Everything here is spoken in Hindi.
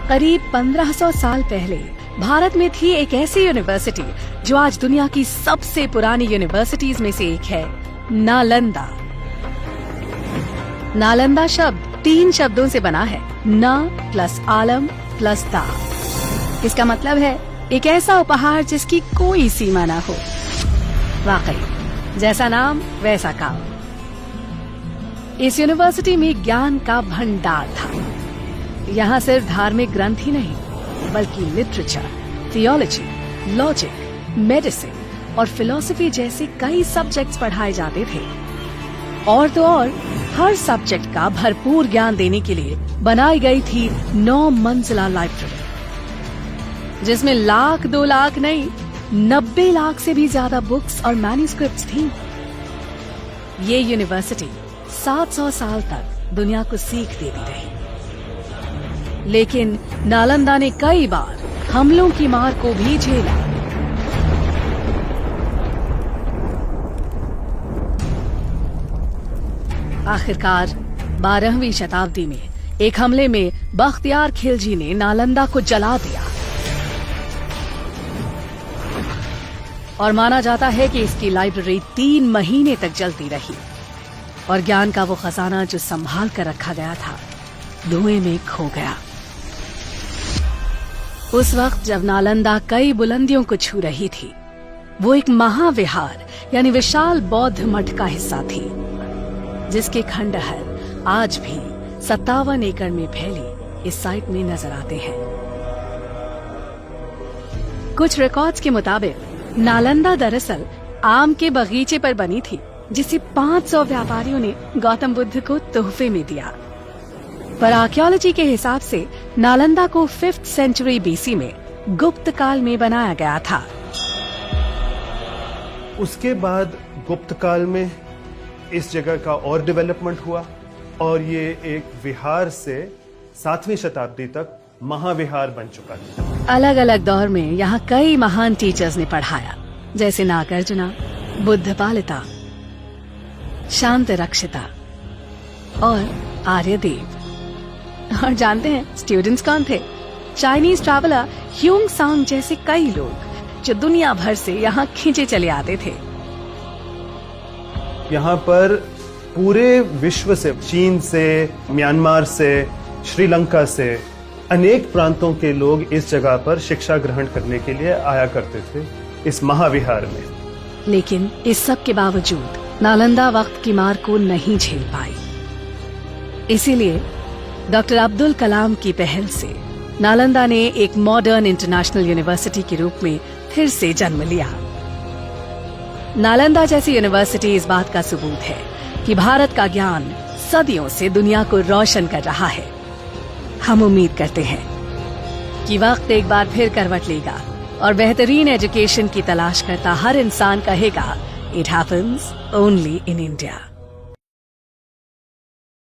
करीब 1500 साल पहले भारत में थी एक ऐसी यूनिवर्सिटी जो आज दुनिया की सबसे पुरानी यूनिवर्सिटीज में से एक है, नालंदा। नालंदा शब्द 3 शब्दों से बना है, न प्लस आलम प्लस दा। इसका मतलब है एक ऐसा उपहार जिसकी कोई सीमा ना हो। वाकई जैसा नाम वैसा काम। इस यूनिवर्सिटी में ज्ञान का भंडार था। यहाँ सिर्फ धार्मिक ग्रंथ ही नहीं बल्कि लिटरेचर, थियोलॉजी, लॉजिक, मेडिसिन और फिलॉसफी जैसे कई सब्जेक्ट्स पढ़ाए जाते थे। और तो और हर सब्जेक्ट का भरपूर ज्ञान देने के लिए बनाई गई थी 9 मंजिला लाइब्रेरी, जिसमें 1 लाख 2 लाख नहीं 90 लाख से भी ज्यादा बुक्स और मैन्युस्क्रिप्ट्स थी। ये यूनिवर्सिटी 700 साल तक दुनिया को सीख देती रही, लेकिन नालंदा ने कई बार हमलों की मार को भी झेला। आखिरकार 12वीं शताब्दी में एक हमले में बख्तियार खिलजी ने नालंदा को जला दिया और माना जाता है कि इसकी लाइब्रेरी 3 महीने तक जलती रही और ज्ञान का वो खजाना जो संभाल कर रखा गया था धुएं में खो गया। उस वक्त जब नालंदा कई बुलंदियों को छू रही थी, वो एक महाविहार यानी विशाल बौद्ध मठ का हिस्सा थी, जिसके खंडहर आज भी 57 एकड़ में फैली इस साइट में नजर आते हैं। कुछ रिकॉर्ड्स के मुताबिक नालंदा दरअसल आम के बगीचे पर बनी थी, जिसे 500 व्यापारियों ने गौतम बुद्ध को तोहफे में दिया। पर आर्कियोलॉजी के हिसाब से नालंदा को 5th सेंचुरी बीसी में गुप्त काल में बनाया गया था। उसके बाद गुप्त काल में इस जगह का और डेवलपमेंट हुआ और ये एक विहार से 7वीं शताब्दी तक महाविहार बन चुका था। अलग अलग दौर में यहाँ कई महान टीचर्स ने पढ़ाया, जैसे नागार्जुना, बुद्धपालिता, शांत रक्षिता और आर्यदेव। और जानते हैं स्टूडेंट्स कौन थे? चाइनीज ट्रैवलर ह्यूंग सांग जैसे कई लोग जो दुनिया भर से यहाँ खींचे चले आते थे। यहाँ पर पूरे विश्व से, चीन से, म्यांमार से, श्रीलंका से अनेक प्रांतों के लोग इस जगह पर शिक्षा ग्रहण करने के लिए आया करते थे इस महाविहार में। लेकिन इस सब के बावजूद नालंदा वक्त की मार को नहीं झेल पाई। इसीलिए डॉक्टर अब्दुल कलाम की पहल से नालंदा ने एक मॉडर्न इंटरनेशनल यूनिवर्सिटी के रूप में फिर से जन्म लिया। नालंदा जैसी यूनिवर्सिटी इस बात का सबूत है कि भारत का ज्ञान सदियों से दुनिया को रोशन कर रहा है। हम उम्मीद करते हैं कि वक्त एक बार फिर करवट लेगा और बेहतरीन एजुकेशन की तलाश करता हर इंसान कहेगा, it happens only in India.